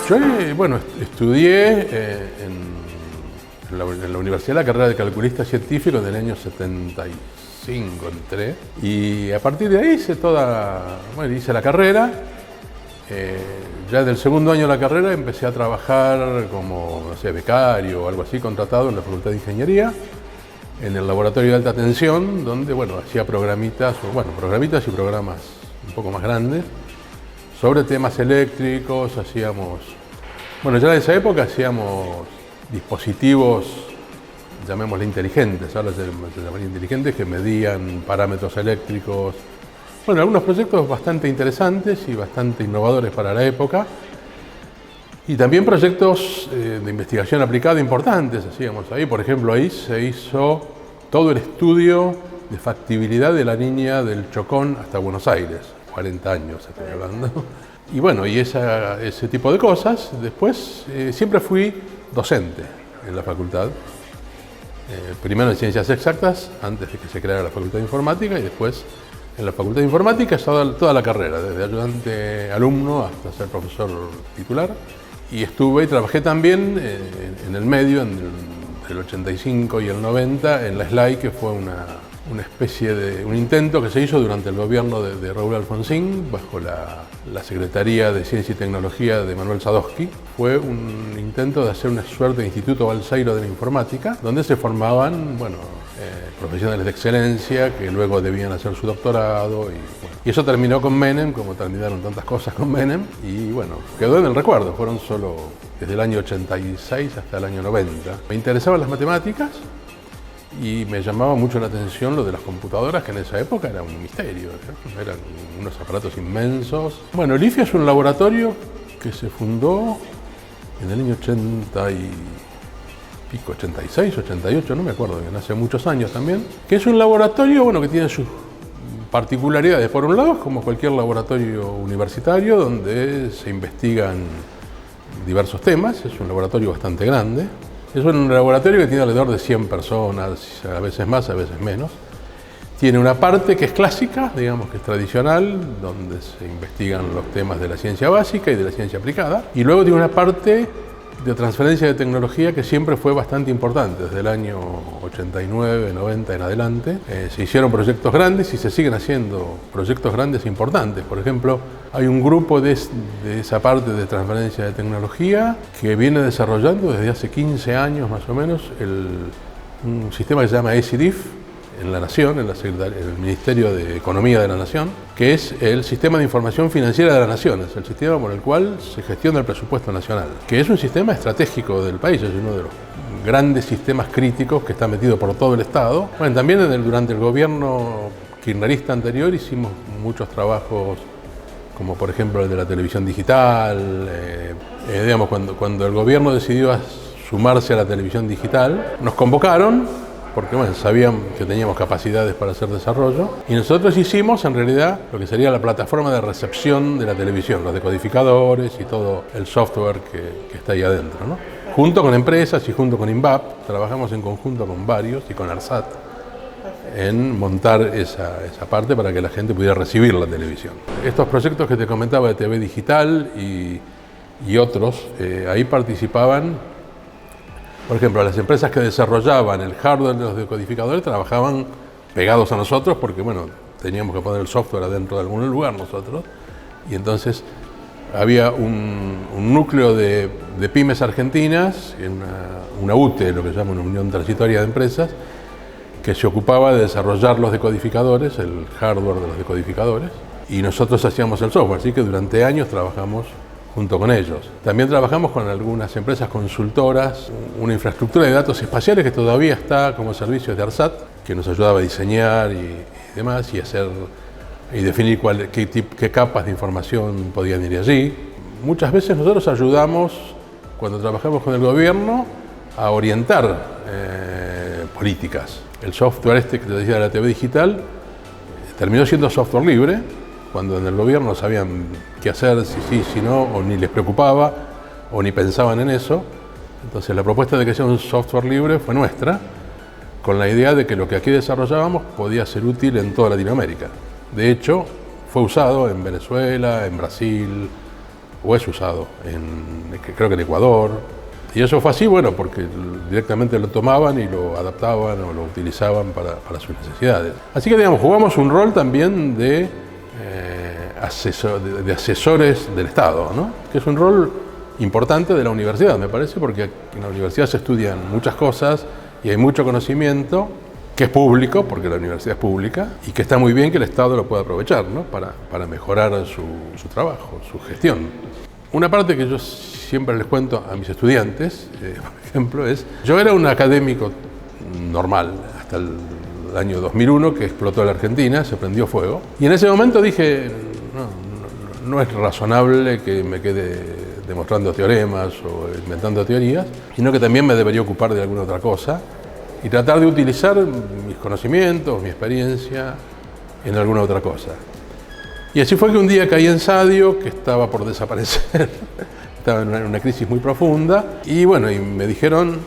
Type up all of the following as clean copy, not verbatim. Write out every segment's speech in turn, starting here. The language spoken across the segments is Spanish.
Yo, bueno, estudié en la universidad la carrera de calculista científico del año 75 entré, y a partir de ahí hice la carrera. Ya del segundo año de la carrera empecé a trabajar como, no sé, becario o algo así, contratado en la Facultad de Ingeniería, en el laboratorio de alta tensión, donde, bueno, hacía programitas y programas un poco más grandes sobre temas eléctricos. Ya en esa época hacíamos dispositivos, llamémosle inteligentes, ahora se llamaría inteligentes, que medían parámetros eléctricos. Bueno, algunos proyectos bastante interesantes y bastante innovadores para la época, y también proyectos de investigación aplicada importantes hacíamos ahí. Por ejemplo, ahí se hizo todo el estudio de factibilidad de la línea del Chocón hasta Buenos Aires, 40 años estoy hablando. Y bueno, ese tipo de cosas. Después siempre fui docente en la facultad, primero en Ciencias Exactas, antes de que se creara la Facultad de Informática, y después en la Facultad de Informática toda la carrera, desde ayudante alumno hasta ser profesor titular. Y trabajé también en el medio, entre el 85 y el 90, en la SLAI, que fue una especie de un intento que se hizo durante el gobierno de Raúl Alfonsín, bajo la Secretaría de Ciencia y Tecnología de Manuel Sadowski. Fue un intento de hacer una suerte de Instituto Balseiro de la Informática, donde se formaban, profesionales de excelencia que luego debían hacer su doctorado. Y eso terminó con Menem, como terminaron tantas cosas con Menem, y bueno, quedó en el recuerdo. Fueron solo desde el año 86 hasta el año 90. Me interesaban las matemáticas y me llamaba mucho la atención lo de las computadoras, que en esa época era un misterio, ¿no? Eran unos aparatos inmensos. Bueno, el IFIA es un laboratorio que se fundó en el año 80 y pico, 86, 88, no me acuerdo bien, hace muchos años también, que es un laboratorio, que tiene sus particularidades. Por un lado, es como cualquier laboratorio universitario donde se investigan diversos temas. Es un laboratorio bastante grande. Es un laboratorio que tiene alrededor de 100 personas, a veces más, a veces menos. Tiene una parte que es clásica, digamos que es tradicional, donde se investigan los temas de la ciencia básica y de la ciencia aplicada. Y luego tiene una parte de transferencia de tecnología que siempre fue bastante importante. Desde el año 89, 90 en adelante se hicieron proyectos grandes y se siguen haciendo proyectos grandes e importantes. Por ejemplo, hay un grupo de esa parte de transferencia de tecnología que viene desarrollando desde hace 15 años más o menos un sistema que se llama ECDIF en la Nación, en el Ministerio de Economía de la Nación, que es el Sistema de Información Financiera de la Nación. Es el sistema por el cual se gestiona el presupuesto nacional, que es un sistema estratégico del país, es uno de los grandes sistemas críticos que está metido por todo el Estado. Bueno, también durante el gobierno kirchnerista anterior hicimos muchos trabajos, como por ejemplo el de la televisión digital. Cuando el gobierno decidió sumarse a la televisión digital, nos convocaron, porque sabían que teníamos capacidades para hacer desarrollo, y nosotros hicimos en realidad lo que sería la plataforma de recepción de la televisión, los decodificadores y todo el software que está ahí adentro, ¿no? Junto con empresas y junto con INVAP, trabajamos en conjunto con varios y con ARSAT en montar esa parte para que la gente pudiera recibir la televisión. Estos proyectos que te comentaba de TV digital y otros, ahí participaban. Por ejemplo, las empresas que desarrollaban el hardware de los decodificadores trabajaban pegados a nosotros porque, teníamos que poner el software adentro de algún lugar nosotros. Y entonces había un núcleo de pymes argentinas, una UTE, lo que se llama una Unión Transitoria de Empresas, que se ocupaba de desarrollar los decodificadores, el hardware de los decodificadores, y nosotros hacíamos el software. Así que durante años trabajamos junto con ellos. También trabajamos con algunas empresas consultoras, una infraestructura de datos espaciales que todavía está como servicio de ARSAT, que nos ayudaba a diseñar y demás, y definir qué capas de información podían ir allí. Muchas veces nosotros ayudamos, cuando trabajamos con el gobierno, a orientar políticas. El software que te decía de la TV digital terminó siendo software libre, cuando en el gobierno no sabían qué hacer, si sí, si no, o ni les preocupaba, o ni pensaban en eso. Entonces la propuesta de que sea un software libre fue nuestra, con la idea de que lo que aquí desarrollábamos podía ser útil en toda Latinoamérica. De hecho, fue usado en Venezuela, en Brasil, o es usado, creo que en Ecuador. Y eso fue así, bueno, porque directamente lo tomaban y lo adaptaban o lo utilizaban para sus necesidades. Así que, digamos, jugamos un rol también de asesores del Estado, ¿no? Que es un rol importante de la universidad, me parece, porque en la universidad se estudian muchas cosas y hay mucho conocimiento que es público, porque la universidad es pública, y que está muy bien que el Estado lo pueda aprovechar, ¿no? para mejorar su trabajo, su gestión. Una parte que yo siempre les cuento a mis estudiantes, por ejemplo, es: yo era un académico normal hasta el año 2001, que explotó la Argentina, se prendió fuego, y en ese momento dije, no es razonable que me quede demostrando teoremas o inventando teorías, sino que también me debería ocupar de alguna otra cosa y tratar de utilizar mis conocimientos, mi experiencia en alguna otra cosa. Y así fue que un día caí en Sadio, que estaba por desaparecer, estaba en una crisis muy profunda, y bueno, y me dijeron,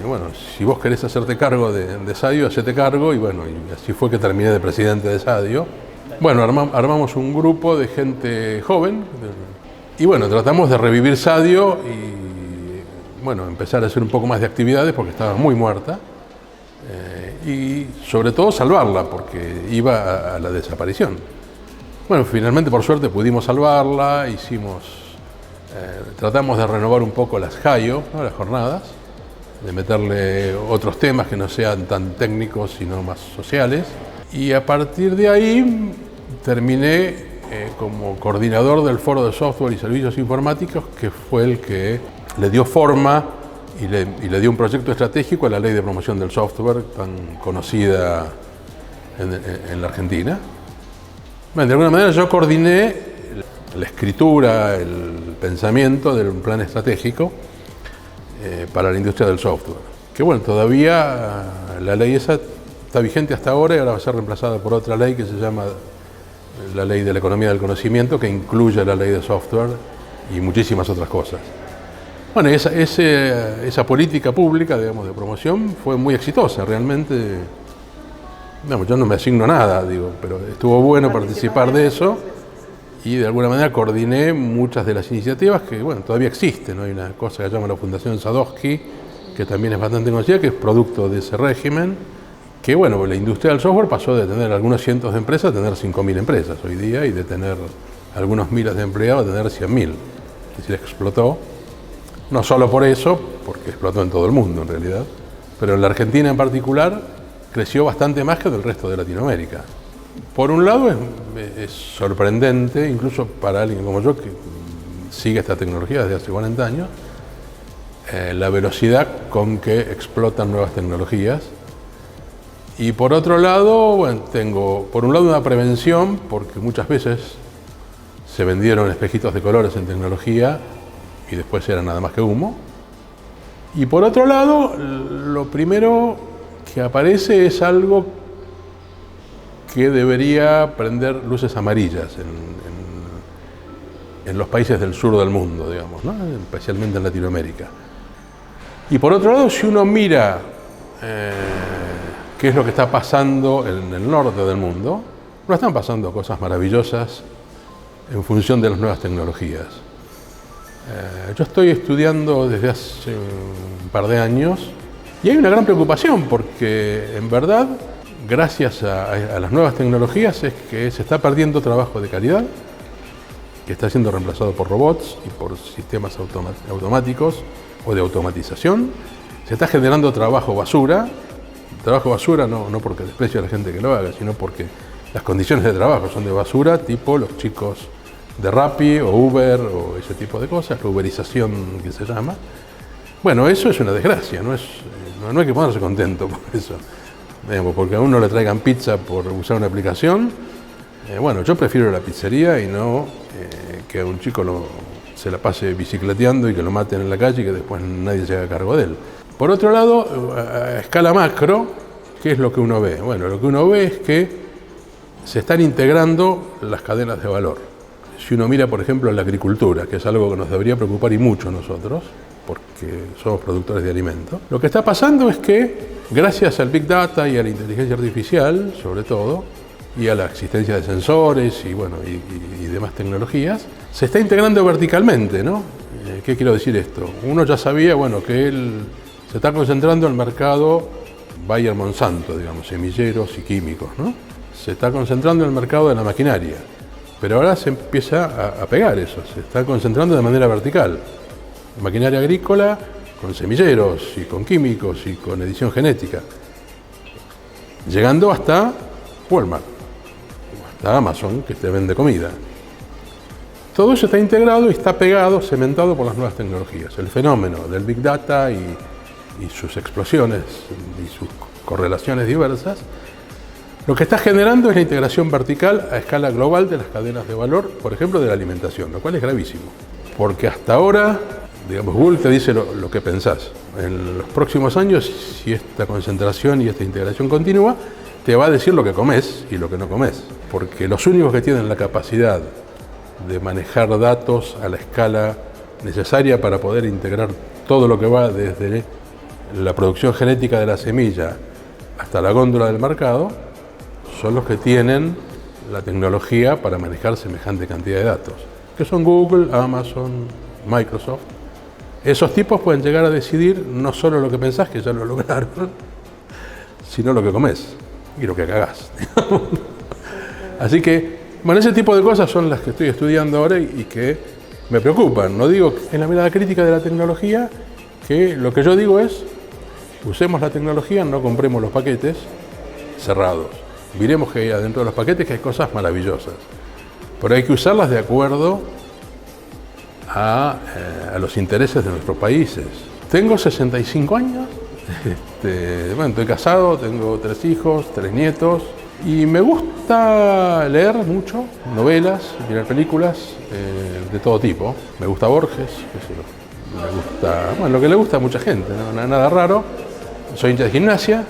bueno, si vos querés hacerte cargo de Sadio, hacete cargo, y bueno, y así fue que terminé de presidente de Sadio. Bueno, armamos un grupo de gente joven, y bueno, tratamos de revivir Sadio y, bueno, empezar a hacer un poco más de actividades porque estaba muy muerta, y sobre todo salvarla porque iba a la desaparición. Bueno, finalmente, por suerte, pudimos salvarla, tratamos de renovar un poco las JAIO, ¿no? Las jornadas, de meterle otros temas que no sean tan técnicos, sino más sociales. Y a partir de ahí terminé como coordinador del Foro de Software y Servicios Informáticos, que fue el que le dio forma y le dio un proyecto estratégico a la Ley de Promoción del Software, tan conocida en la Argentina. Bueno, de alguna manera yo coordiné la escritura, el pensamiento de un plan estratégico para la industria del software. Que bueno, todavía la ley esa está vigente hasta ahora y ahora va a ser reemplazada por otra ley que se llama la Ley de la Economía del Conocimiento, que incluye la ley de software y muchísimas otras cosas. Bueno, esa política pública, digamos, de promoción fue muy exitosa, realmente. Yo no me asigno nada, pero estuvo bueno participar de eso y de alguna manera coordiné muchas de las iniciativas que, bueno, todavía existen, ¿no? Hay una cosa que se llama la Fundación Sadowski, que también es bastante conocida, que es producto de ese régimen, que, bueno, la industria del software pasó de tener algunos cientos de empresas a tener 5.000 empresas hoy día y de tener algunos miles de empleados a tener 100.000. Es decir, explotó, no solo por eso, porque explotó en todo el mundo en realidad, pero en la Argentina en particular creció bastante más que del resto de Latinoamérica. Por un lado es sorprendente, incluso para alguien como yo que sigue esta tecnología desde hace 40 años, la velocidad con que explotan nuevas tecnologías. Y por otro lado, bueno, tengo por un lado una prevención, porque muchas veces se vendieron espejitos de colores en tecnología y después eran nada más que humo. Y por otro lado, lo primero que aparece es algo que debería prender luces amarillas en los países del sur del mundo, digamos, ¿no? Especialmente en Latinoamérica. Y por otro lado, si uno mira qué es lo que está pasando en el norte del mundo, no están pasando cosas maravillosas en función de las nuevas tecnologías. Yo estoy estudiando desde hace un par de años y hay una gran preocupación porque, en verdad, gracias a las nuevas tecnologías es que se está perdiendo trabajo de calidad, que está siendo reemplazado por robots y por sistemas automáticos o de automatización. Se está generando trabajo basura no porque desprecio a la gente que lo haga, sino porque las condiciones de trabajo son de basura, tipo los chicos de Rappi o Uber o ese tipo de cosas, la uberización que se llama. Bueno, eso es una desgracia, no hay que ponerse contento por eso. Porque a uno le traigan pizza por usar una aplicación, bueno, yo prefiero la pizzería y no que a un chico se la pase bicicleteando y que lo maten en la calle y que después nadie se haga cargo de él. Por otro lado, a escala macro, ¿qué es lo que uno ve? Bueno, lo que uno ve es que se están integrando las cadenas de valor. Si uno mira, por ejemplo, la agricultura, que es algo que nos debería preocupar y mucho a nosotros, porque somos productores de alimentos, lo que está pasando es que, gracias al Big Data y a la inteligencia artificial, sobre todo, y a la existencia de sensores y, bueno, y demás tecnologías, se está integrando verticalmente, ¿no? ¿Qué quiero decir esto? Uno ya sabía, bueno, que él se está concentrando en el mercado Bayer-Monsanto, digamos, semilleros y químicos, ¿no? Se está concentrando en el mercado de la maquinaria, pero ahora se empieza a pegar eso, se está concentrando de manera vertical. Maquinaria agrícola con semilleros y con químicos y con edición genética, llegando hasta Walmart, hasta Amazon, que te vende comida. Todo eso está integrado y está pegado, cementado por las nuevas tecnologías. El fenómeno del Big Data y sus explosiones y sus correlaciones diversas, lo que está generando es la integración vertical a escala global de las cadenas de valor, por ejemplo, de la alimentación, lo cual es gravísimo. Porque hasta ahora, digamos, Google te dice lo que pensás. En los próximos años, si esta concentración y esta integración continúa, te va a decir lo que comes y lo que no comes. Porque los únicos que tienen la capacidad de manejar datos a la escala necesaria para poder integrar todo lo que va desde la producción genética de la semilla hasta la góndola del mercado, son los que tienen la tecnología para manejar semejante cantidad de datos, que son Google, Amazon, Microsoft. Esos tipos pueden llegar a decidir no solo lo que pensás, que ya lo lograron, sino lo que comés y lo que cagás. Así que, bueno, ese tipo de cosas son las que estoy estudiando ahora y que me preocupan. No digo en la mirada crítica de la tecnología, que lo que yo digo es, usemos la tecnología, no compremos los paquetes cerrados. Miremos que hay adentro de los paquetes que hay cosas maravillosas, pero hay que usarlas de acuerdo a los intereses de nuestros países. Tengo 65 años, bueno, estoy casado, tengo 3 hijos, 3 nietos, y me gusta leer mucho, novelas, mirar películas de todo tipo. Me gusta Borges, qué sé yo. Me gusta, bueno, lo que le gusta a mucha gente, ¿no? Nada raro. Soy hincha de gimnasia.